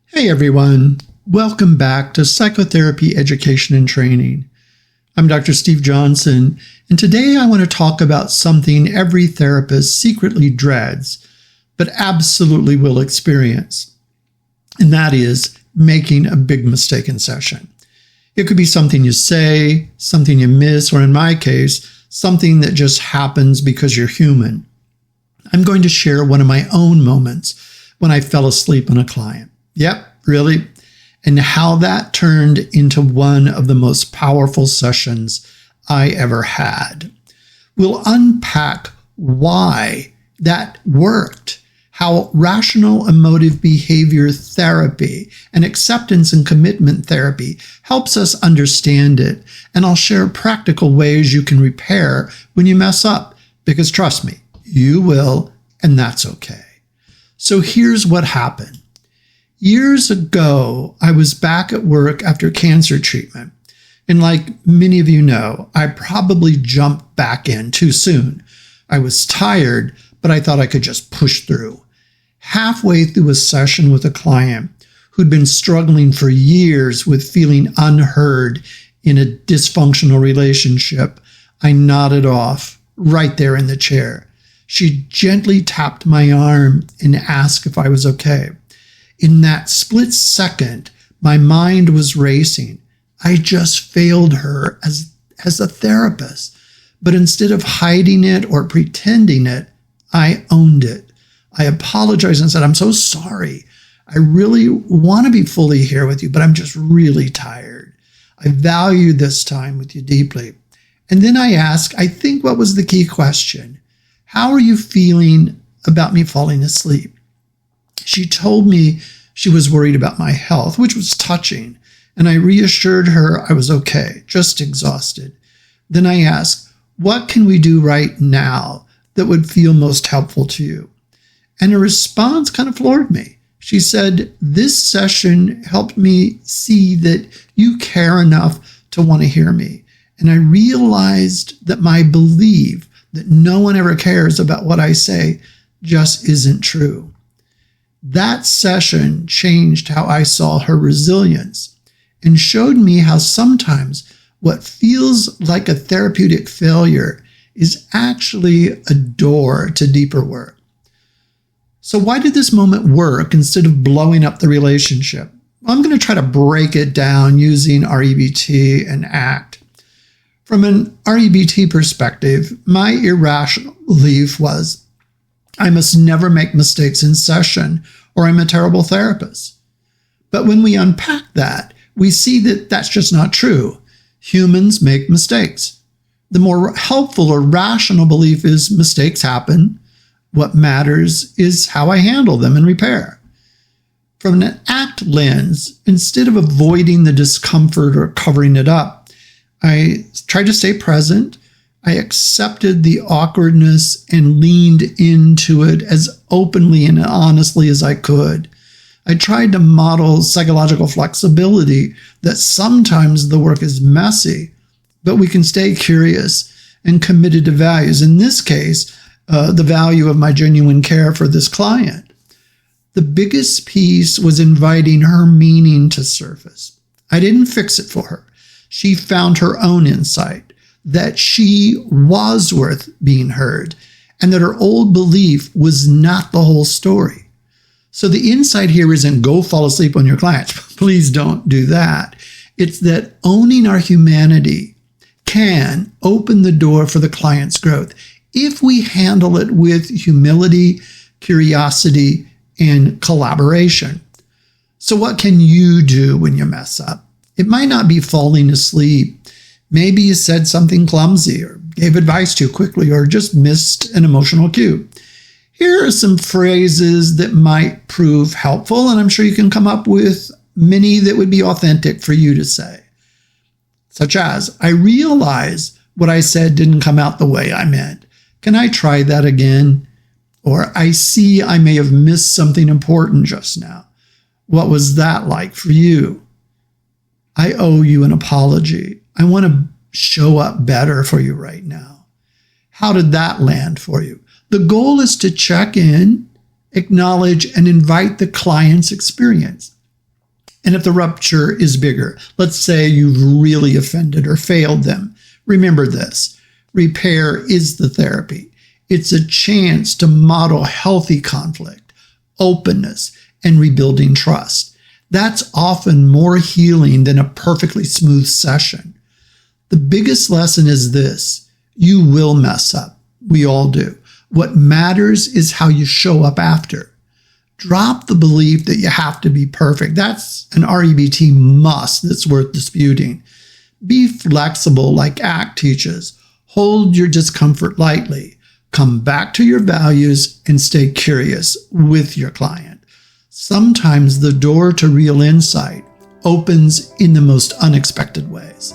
Hey everyone, welcome back to Psychotherapy Education and Training. I'm Dr. Steve Johnson, and today I want to talk about something every therapist secretly dreads, but absolutely will experience, and that is making a big mistake in session. It could be something you say, something you miss, or in my case, something that just happens because you're human. I'm going to share one of my own moments when I fell asleep on a client. Yep, really. And how that turned into one of the most powerful sessions I ever had. We'll unpack why that worked, how rational emotive behavior therapy and acceptance and commitment therapy helps us understand it. And I'll share practical ways you can repair when you mess up, because trust me, you will, and that's okay. So here's what happened. Years ago, I was back at work after cancer treatment. And like many of you know, I probably jumped back in too soon. I was tired, but I thought I could just push through. Halfway through a session with a client who'd been struggling for years with feeling unheard in a dysfunctional relationship, I nodded off right there in the chair. She gently tapped my arm and asked if I was okay. In that split second, my mind was racing. I just failed her as a therapist. But instead of hiding it or pretending it, I owned it. I apologized and said, I'm so sorry. I really want to be fully here with you, but I'm just really tired. I value this time with you deeply. And then I asked, I think what was the key question? How are you feeling about me falling asleep? She told me she was worried about my health, which was touching, and I reassured her I was okay, just exhausted. Then I asked, what can we do right now that would feel most helpful to you? And her response kind of floored me. She said, this session helped me see that you care enough to want to hear me. And I realized that my belief that no one ever cares about what I say just isn't true. That session changed how I saw her resilience and showed me how sometimes what feels like a therapeutic failure is actually a door to deeper work. So why did this moment work instead of blowing up the relationship? Well, I'm going to try to break it down using REBT and ACT. From an REBT perspective, my irrational belief was, I must never make mistakes in session, or I'm a terrible therapist. But when we unpack that, we see that that's just not true. Humans make mistakes. The more helpful or rational belief is mistakes happen. What matters is how I handle them and repair. From an ACT lens, instead of avoiding the discomfort or covering it up, I tried to stay present. I accepted the awkwardness and leaned into it as openly and honestly as I could. I tried to model psychological flexibility, that sometimes the work is messy, but we can stay curious and committed to values. In this case, the value of my genuine care for this client. The biggest piece was inviting her meaning to surface. I didn't fix it for her. She found her own insight, that she was worth being heard, and that her old belief was not the whole story. So the insight here isn't go fall asleep on your clients. Please don't do that. It's that owning our humanity can open the door for the client's growth if we handle it with humility, curiosity, and collaboration. So what can you do when you mess up? It might not be falling asleep. Maybe you said something clumsy or gave advice too quickly or just missed an emotional cue. Here are some phrases that might prove helpful, and I'm sure you can come up with many that would be authentic for you to say. Such as, I realize what I said didn't come out the way I meant. Can I try that again? Or I see I may have missed something important just now. What was that like for you? I owe you an apology. I want to show up better for you right now. How did that land for you? The goal is to check in, acknowledge, and invite the client's experience. And if the rupture is bigger, let's say you've really offended or failed them, remember this: repair is the therapy. It's a chance to model healthy conflict, openness, and rebuilding trust. That's often more healing than a perfectly smooth session. The biggest lesson is this: you will mess up. We all do. What matters is how you show up after. Drop the belief that you have to be perfect. That's an REBT must that's worth disputing. Be flexible like ACT teaches. Hold your discomfort lightly. Come back to your values and stay curious with your client. Sometimes the door to real insight opens in the most unexpected ways.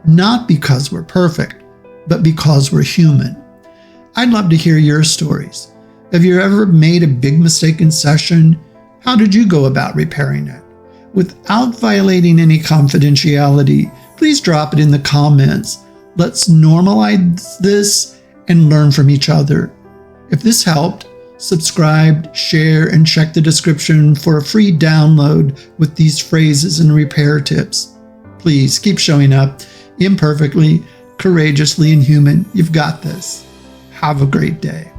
Not because we're perfect, but because we're human. I'd love to hear your stories. Have you ever made a big mistake in session? How did you go about repairing it? Without violating any confidentiality, please drop it in the comments. Let's normalize this and learn from each other. If this helped, subscribe, share, and check the description for a free download with these phrases and repair tips. Please keep showing up imperfectly, courageously, and human. You've got this. Have a great day.